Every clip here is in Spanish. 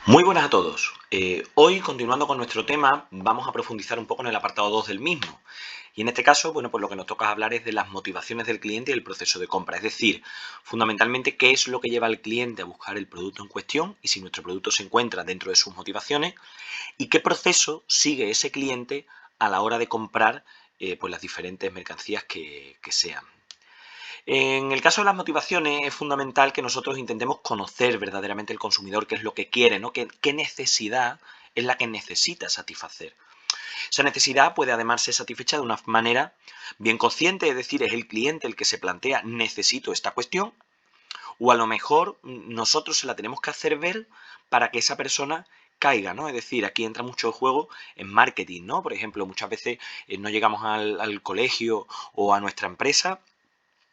Muy buenas a todos. Hoy, continuando con nuestro tema, vamos a profundizar un poco en el apartado 2 del mismo. Y en este caso, bueno, pues lo que nos toca hablar es de las motivaciones del cliente y el proceso de compra. Es decir, fundamentalmente, qué es lo que lleva al cliente a buscar el producto en cuestión y si nuestro producto se encuentra dentro de sus motivaciones y qué proceso sigue ese cliente a la hora de comprar pues las diferentes mercancías que sean. En el caso de las motivaciones es fundamental que nosotros intentemos conocer verdaderamente el consumidor, qué es lo que quiere, ¿no? ¿Qué necesidad es la que necesita satisfacer? Esa necesidad puede además ser satisfecha de una manera bien consciente, es decir, es el cliente el que se plantea necesito esta cuestión, o a lo mejor nosotros se la tenemos que hacer ver para que esa persona caiga, ¿no? Es decir, aquí entra mucho el juego en marketing, ¿no? Por ejemplo, muchas veces no llegamos al colegio o a nuestra empresa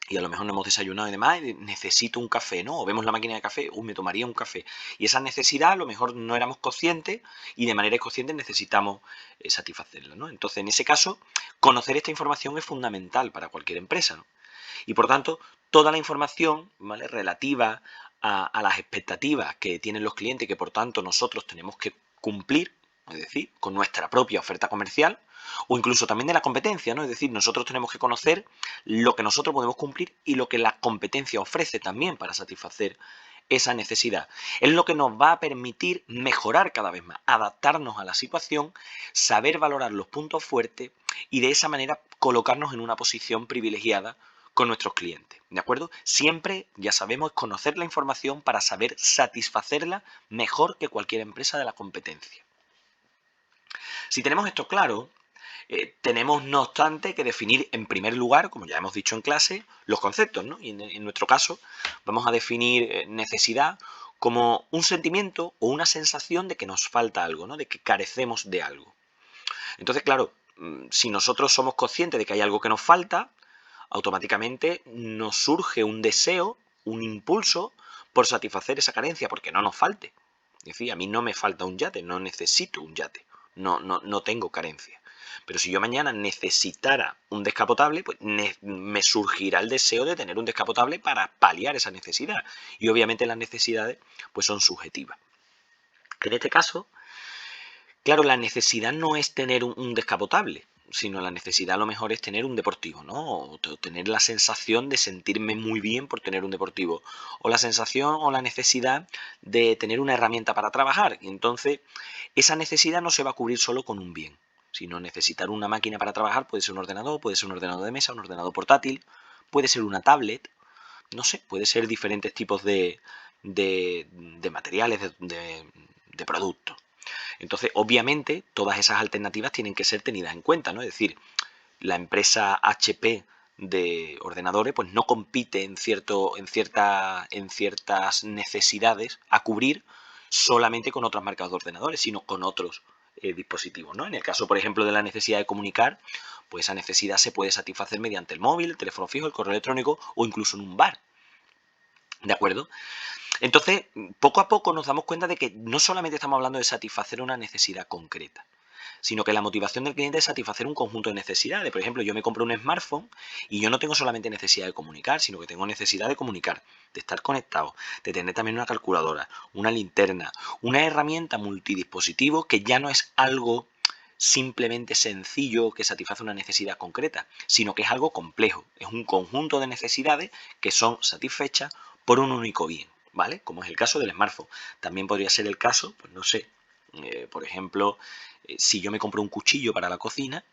y a lo mejor no hemos desayunado y demás, y necesito un café, ¿no? O vemos la máquina de café, me tomaría un café. Y esa necesidad a lo mejor no éramos conscientes y de manera inconsciente necesitamos satisfacerla, ¿no? Entonces, en ese caso, conocer esta información es fundamental para cualquier empresa, ¿no? Y por tanto, toda la información, ¿vale?, relativa a las expectativas que tienen los clientes y que por tanto nosotros tenemos que cumplir, es decir, con nuestra propia oferta comercial, o incluso también de la competencia, ¿no? Es decir, nosotros tenemos que conocer lo que nosotros podemos cumplir y lo que la competencia ofrece también para satisfacer esa necesidad. Es lo que nos va a permitir mejorar cada vez más, adaptarnos a la situación, saber valorar los puntos fuertes y de esa manera colocarnos en una posición privilegiada con nuestros clientes, ¿de acuerdo? Siempre, ya sabemos, conocer la información para saber satisfacerla mejor que cualquier empresa de la competencia. Si tenemos esto claro, tenemos no obstante que definir en primer lugar, como ya hemos dicho en clase, los conceptos, ¿no? Y en nuestro caso vamos a definir necesidad como un sentimiento o una sensación de que nos falta algo, ¿no? De que carecemos de algo. Entonces, claro, si nosotros somos conscientes de que hay algo que nos falta, automáticamente nos surge un deseo, un impulso por satisfacer esa carencia, porque no nos falte. Es decir, a mí no me falta un yate, no necesito un yate, no tengo carencia. Pero si yo mañana necesitara un descapotable, pues me surgirá el deseo de tener un descapotable para paliar esa necesidad. Y obviamente las necesidades pues son subjetivas. En este caso, claro, la necesidad no es tener un descapotable, sino la necesidad a lo mejor es tener un deportivo, ¿no? O tener la sensación de sentirme muy bien por tener un deportivo. O la sensación o la necesidad de tener una herramienta para trabajar. Y entonces esa necesidad no se va a cubrir solo con un bien, sino necesitar una máquina para trabajar puede ser un ordenador, puede ser un ordenador de mesa, un ordenador portátil, puede ser una tablet, no sé, puede ser diferentes tipos de materiales, de productos. Entonces, obviamente, todas esas alternativas tienen que ser tenidas en cuenta, ¿no? Es decir, la empresa HP de ordenadores pues no compite en ciertas necesidades a cubrir solamente con otras marcas de ordenadores, sino con otros dispositivos, ¿no? En el caso, por ejemplo, de la necesidad de comunicar, pues esa necesidad se puede satisfacer mediante el móvil, el teléfono fijo, el correo electrónico o incluso en un bar, ¿de acuerdo? Entonces, poco a poco nos damos cuenta de que no solamente estamos hablando de satisfacer una necesidad concreta, sino que la motivación del cliente es satisfacer un conjunto de necesidades. Por ejemplo, yo me compro un smartphone y yo no tengo solamente necesidad de comunicar, sino que tengo necesidad de comunicar, de estar conectado, de tener también una calculadora, una linterna, una herramienta multidispositivo que ya no es algo simplemente sencillo que satisface una necesidad concreta, sino que es algo complejo, es un conjunto de necesidades que son satisfechas por un único bien, ¿vale? Como es el caso del smartphone. También podría ser el caso, pues no sé, por ejemplo, si yo me compro un cuchillo para la cocina,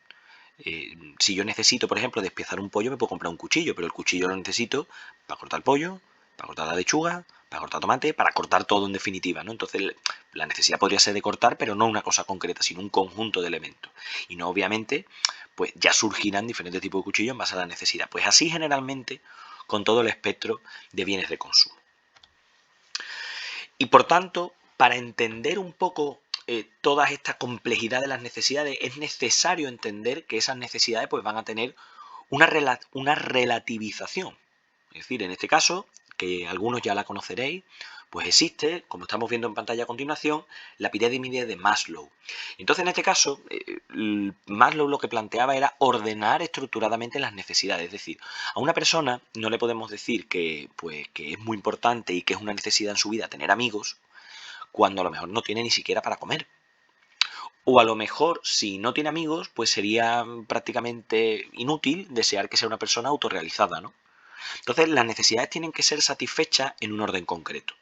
si yo necesito, por ejemplo, despiezar un pollo, me puedo comprar un cuchillo, pero el cuchillo lo necesito para cortar el pollo, para cortar la lechuga, para cortar tomate, para cortar todo en definitiva, ¿no? Entonces, la necesidad podría ser de cortar, pero no una cosa concreta, sino un conjunto de elementos. Y no, obviamente, pues ya surgirán diferentes tipos de cuchillos en base a la necesidad. Pues así generalmente con todo el espectro de bienes de consumo. Y por tanto, para entender un poco toda esta complejidad de las necesidades, es necesario entender que esas necesidades pues, van a tener una relativización. Es decir, en este caso, que algunos ya la conoceréis, pues existe, como estamos viendo en pantalla a continuación, la pirámide de Maslow. Entonces, en este caso, Maslow lo que planteaba era ordenar estructuradamente las necesidades. Es decir, a una persona no le podemos decir que, pues, que es muy importante y que es una necesidad en su vida tener amigos, cuando a lo mejor no tiene ni siquiera para comer. O a lo mejor, si no tiene amigos, pues sería prácticamente inútil desear que sea una persona autorrealizada, ¿no? Entonces, las necesidades tienen que ser satisfechas en un orden concreto.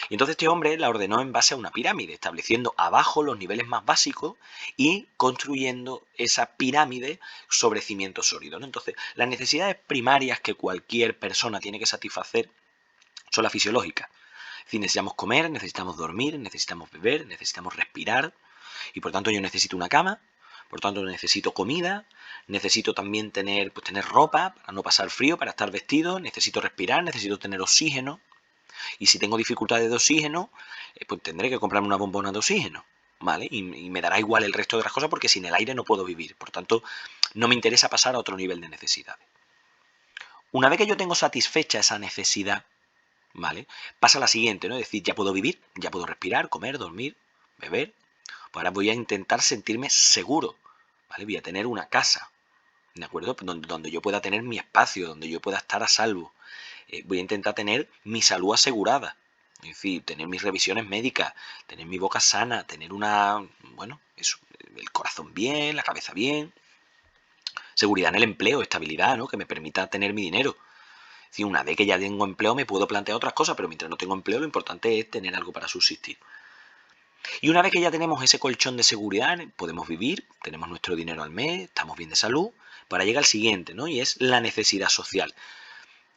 Y entonces este hombre la ordenó en base a una pirámide, estableciendo abajo los niveles más básicos y construyendo esa pirámide sobre cimientos sólidos, ¿no? Entonces, las necesidades primarias que cualquier persona tiene que satisfacer son las fisiológicas. Es decir, necesitamos comer, necesitamos dormir, necesitamos beber, necesitamos respirar, y por tanto yo necesito una cama, por tanto necesito comida, necesito también tener ropa para no pasar frío, para estar vestido, necesito respirar, necesito tener oxígeno, y si tengo dificultades de oxígeno, pues tendré que comprarme una bombona de oxígeno, ¿vale? Y me dará igual el resto de las cosas porque sin el aire no puedo vivir, por tanto no me interesa pasar a otro nivel de necesidades. Una vez que yo tengo satisfecha esa necesidad, ¿vale? Pasa la siguiente, ¿no? Es decir, ya puedo vivir, ya puedo respirar, comer, dormir, beber. Pues ahora voy a intentar sentirme seguro, ¿vale? Voy a tener una casa, ¿de acuerdo? Donde yo pueda tener mi espacio, donde yo pueda estar a salvo. Voy a intentar tener mi salud asegurada. Es decir, tener mis revisiones médicas, tener mi boca sana, tener el corazón bien, la cabeza bien. Seguridad en el empleo, estabilidad, ¿no? Que me permita tener mi dinero. Si una vez que ya tengo empleo me puedo plantear otras cosas, pero mientras no tengo empleo lo importante es tener algo para subsistir. Y una vez que ya tenemos ese colchón de seguridad, podemos vivir, tenemos nuestro dinero al mes, estamos bien de salud, para llegar al siguiente, ¿no? Y es la necesidad social.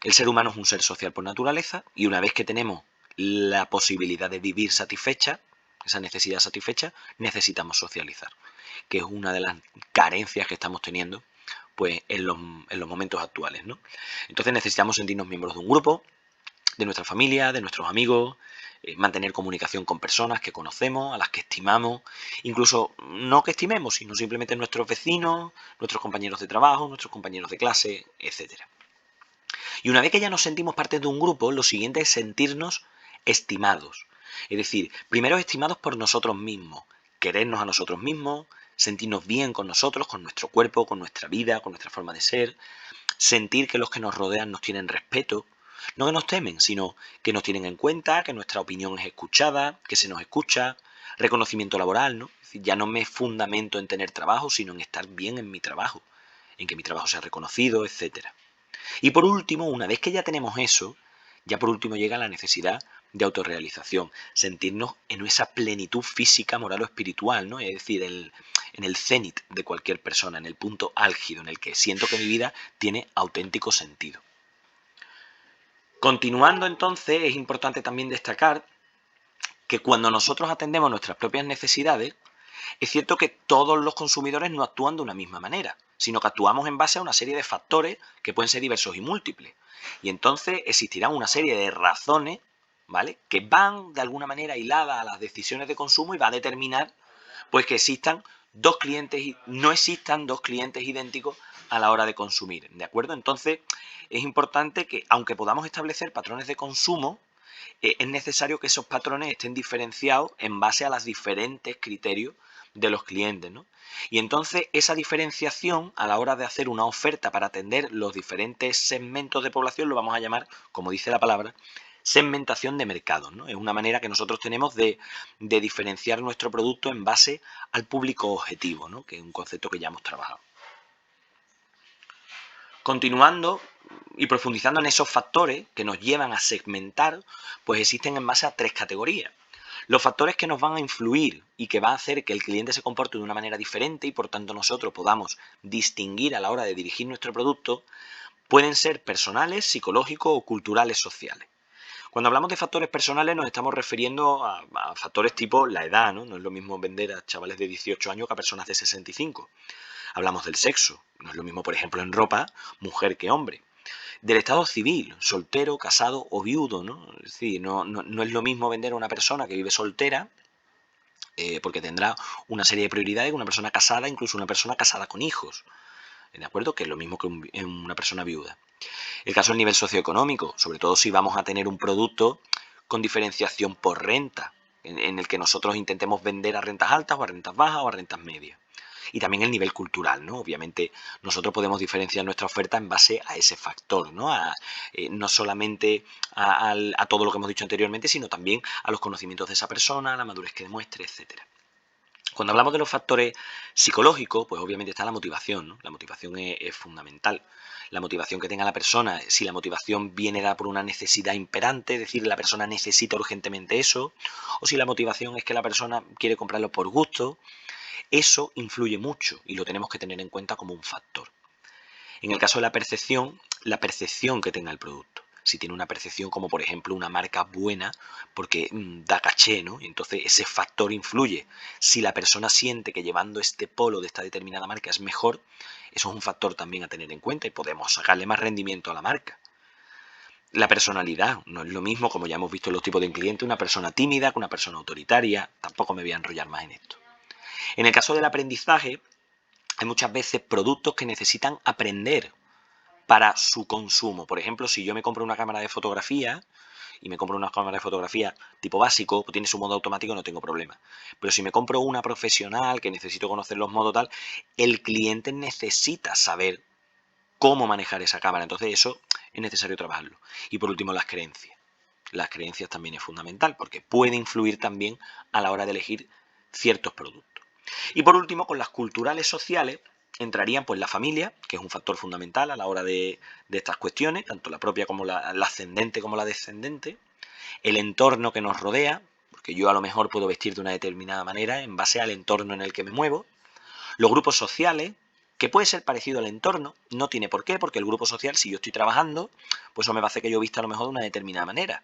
El ser humano es un ser social por naturaleza y una vez que tenemos la posibilidad de vivir satisfecha, esa necesidad satisfecha, necesitamos socializar, que es una de las carencias que estamos teniendo pues en los momentos actuales, ¿no? Entonces necesitamos sentirnos miembros de un grupo, de nuestra familia, de nuestros amigos, mantener comunicación con personas que conocemos, a las que estimamos, incluso no que estimemos, sino simplemente nuestros vecinos, nuestros compañeros de trabajo, nuestros compañeros de clase, etcétera. Y una vez que ya nos sentimos parte de un grupo, lo siguiente es sentirnos estimados. Es decir, primero estimados por nosotros mismos, querernos a nosotros mismos, sentirnos bien con nosotros, con nuestro cuerpo, con nuestra vida, con nuestra forma de ser, sentir que los que nos rodean nos tienen respeto, no que nos temen, sino que nos tienen en cuenta, que nuestra opinión es escuchada, que se nos escucha, reconocimiento laboral, ¿no? Es decir, ya no me fundamento en tener trabajo, sino en estar bien en mi trabajo, en que mi trabajo sea reconocido, etcétera. Y por último, una vez que ya tenemos eso, ya por último llega la necesidad de autorrealización, sentirnos en esa plenitud física, moral o espiritual, ¿no? Es decir, en el cenit de cualquier persona, en el punto álgido, en el que siento que mi vida tiene auténtico sentido. Continuando entonces, es importante también destacar que cuando nosotros atendemos nuestras propias necesidades, es cierto que todos los consumidores no actúan de una misma manera, sino que actuamos en base a una serie de factores que pueden ser diversos y múltiples. Y entonces existirán una serie de razones, ¿vale?, que van de alguna manera hiladas a las decisiones de consumo y va a determinar pues que no existan dos clientes idénticos a la hora de consumir, ¿de acuerdo? Entonces es importante que, aunque podamos establecer patrones de consumo, es necesario que esos patrones estén diferenciados en base a los diferentes criterios de los clientes, ¿no? Y entonces esa diferenciación a la hora de hacer una oferta para atender los diferentes segmentos de población lo vamos a llamar, como dice la palabra, segmentación de mercados, ¿no? Es una manera que nosotros tenemos de diferenciar nuestro producto en base al público objetivo, ¿no?, que es un concepto que ya hemos trabajado. Continuando y profundizando en esos factores que nos llevan a segmentar, pues existen en base a tres categorías. Los factores que nos van a influir y que van a hacer que el cliente se comporte de una manera diferente y por tanto nosotros podamos distinguir a la hora de dirigir nuestro producto pueden ser personales, psicológicos o culturales sociales. Cuando hablamos de factores personales nos estamos refiriendo a factores tipo la edad, ¿no? No es lo mismo vender a chavales de 18 años que a personas de 65. Hablamos del sexo, no es lo mismo, por ejemplo, en ropa, mujer que hombre. Del estado civil, soltero, casado o viudo, ¿no? Es decir, no es lo mismo vender a una persona que vive soltera, porque tendrá una serie de prioridades, que una persona casada, incluso una persona casada con hijos, ¿de acuerdo? Que es lo mismo que una persona viuda. El caso del nivel socioeconómico, sobre todo si vamos a tener un producto con diferenciación por renta, en el que nosotros intentemos vender a rentas altas o a rentas bajas o a rentas medias. Y también el nivel cultural, ¿no? Obviamente nosotros podemos diferenciar nuestra oferta en base a ese factor, ¿no? No solamente a todo lo que hemos dicho anteriormente, sino también a los conocimientos de esa persona, a la madurez que demuestre, etcétera. Cuando hablamos de los factores psicológicos, pues obviamente está la motivación, ¿no? La motivación es fundamental. La motivación que tenga la persona, si la motivación viene dada por una necesidad imperante, es decir, la persona necesita urgentemente eso, o si la motivación es que la persona quiere comprarlo por gusto, eso influye mucho y lo tenemos que tener en cuenta como un factor. En el caso de la percepción que tenga el producto. Si tiene una percepción como por ejemplo una marca buena porque da caché, ¿no? Y entonces ese factor influye. Si la persona siente que llevando este polo de esta determinada marca es mejor, eso es un factor también a tener en cuenta y podemos sacarle más rendimiento a la marca. La personalidad, no es lo mismo, como ya hemos visto en los tipos de cliente, una persona tímida que una persona autoritaria. Tampoco me voy a enrollar más en esto. En el caso del aprendizaje, hay muchas veces productos que necesitan aprender para su consumo. Por ejemplo, si yo me compro una cámara de fotografía y me compro una cámara de fotografía tipo básico, pues tiene su modo automático, no tengo problema. Pero si me compro una profesional que necesito conocer los modos tal, el cliente necesita saber cómo manejar esa cámara. Entonces eso es necesario trabajarlo. Y por último, las creencias. Las creencias también es fundamental porque puede influir también a la hora de elegir ciertos productos. Y por último, con las culturales sociales, entrarían pues la familia, que es un factor fundamental a la hora de estas cuestiones, tanto la propia como la ascendente como la descendente, el entorno que nos rodea, porque yo a lo mejor puedo vestir de una determinada manera en base al entorno en el que me muevo, los grupos sociales, que puede ser parecido al entorno, no tiene por qué, porque el grupo social, si yo estoy trabajando, pues eso me va a hacer que yo vista a lo mejor de una determinada manera,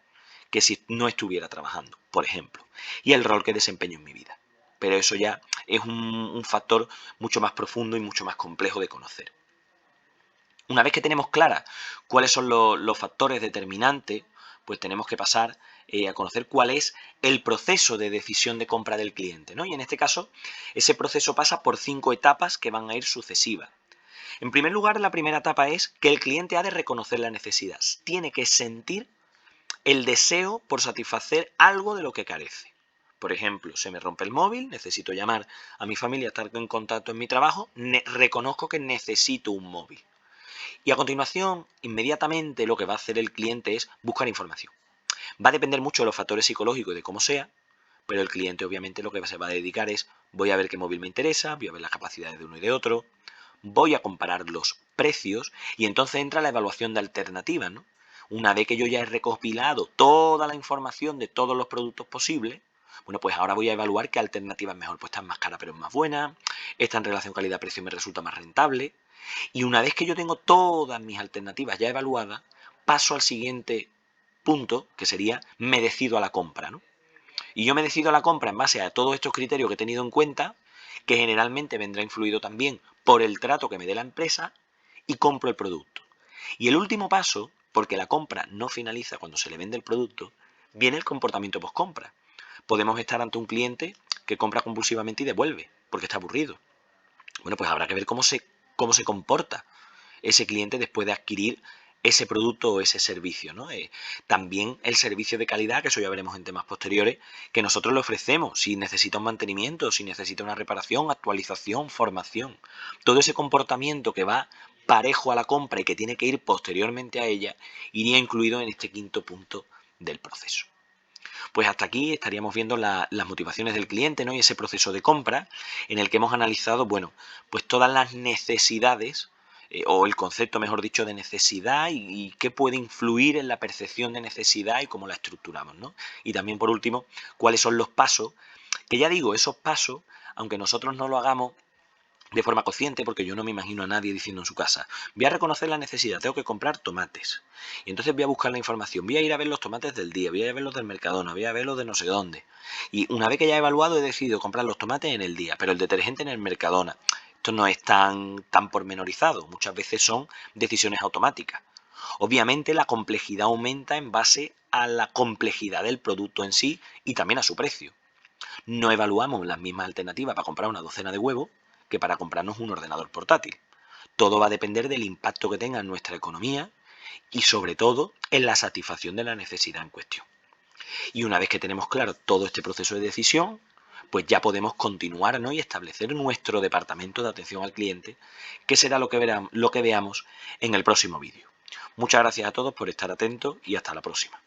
que si no estuviera trabajando, por ejemplo, y el rol que desempeño en mi vida. Pero eso ya es un factor mucho más profundo y mucho más complejo de conocer. Una vez que tenemos claras cuáles son los factores determinantes, pues tenemos que pasar a conocer cuál es el proceso de decisión de compra del cliente, ¿no? Y en este caso, ese proceso pasa por 5 etapas que van a ir sucesivas. En primer lugar, la primera etapa es que el cliente ha de reconocer la necesidad. Tiene que sentir el deseo por satisfacer algo de lo que carece. Por ejemplo, se me rompe el móvil, necesito llamar a mi familia, estar en contacto en mi trabajo, reconozco que necesito un móvil. Y a continuación, inmediatamente lo que va a hacer el cliente es buscar información. Va a depender mucho de los factores psicológicos y de cómo sea, pero el cliente obviamente lo que se va a dedicar es, voy a ver qué móvil me interesa, voy a ver las capacidades de uno y de otro, voy a comparar los precios y entonces entra la evaluación de alternativas, ¿no? Una vez que yo ya he recopilado toda la información de todos los productos posibles, bueno, pues ahora voy a evaluar qué alternativa es mejor. Pues esta es más cara pero es más buena, esta en relación calidad-precio me resulta más rentable. Y una vez que yo tengo todas mis alternativas ya evaluadas, paso al siguiente punto, que sería me decido a la compra, ¿no? Y yo me decido a la compra en base a todos estos criterios que he tenido en cuenta, que generalmente vendrá influido también por el trato que me dé la empresa, y compro el producto. Y el último paso, porque la compra no finaliza cuando se le vende el producto, viene el comportamiento post-compra. Podemos estar ante un cliente que compra compulsivamente y devuelve, porque está aburrido. Bueno, pues habrá que ver cómo se comporta ese cliente después de adquirir ese producto o ese servicio, ¿no? También el servicio de calidad, que eso ya veremos en temas posteriores, que nosotros le ofrecemos, si necesita un mantenimiento, si necesita una reparación, actualización, formación. Todo ese comportamiento que va parejo a la compra y que tiene que ir posteriormente a ella, iría incluido en este quinto punto del proceso. Pues hasta aquí estaríamos viendo las motivaciones del cliente, ¿no? Y ese proceso de compra en el que hemos analizado, bueno, pues todas las necesidades, o el concepto, mejor dicho, de necesidad y qué puede influir en la percepción de necesidad y cómo la estructuramos, ¿no? Y también, por último, cuáles son los pasos, que ya digo, esos pasos, aunque nosotros no lo hagamos de forma consciente, porque yo no me imagino a nadie diciendo en su casa, voy a reconocer la necesidad, tengo que comprar tomates. Y entonces voy a buscar la información, voy a ir a ver los tomates del día, voy a ir a ver los del Mercadona, voy a ver los de no sé dónde. Y una vez que ya he evaluado, he decidido comprar los tomates en el día, pero el detergente en el Mercadona. Esto no es tan pormenorizado, muchas veces son decisiones automáticas. Obviamente la complejidad aumenta en base a la complejidad del producto en sí y también a su precio. No evaluamos las mismas alternativas para comprar una docena de huevos que para comprarnos un ordenador portátil. Todo va a depender del impacto que tenga en nuestra economía y sobre todo en la satisfacción de la necesidad en cuestión. Y una vez que tenemos claro todo este proceso de decisión, pues ya podemos continuar, ¿no? y establecer nuestro departamento de atención al cliente, que será lo que veamos en el próximo vídeo. Muchas gracias a todos por estar atentos y hasta la próxima.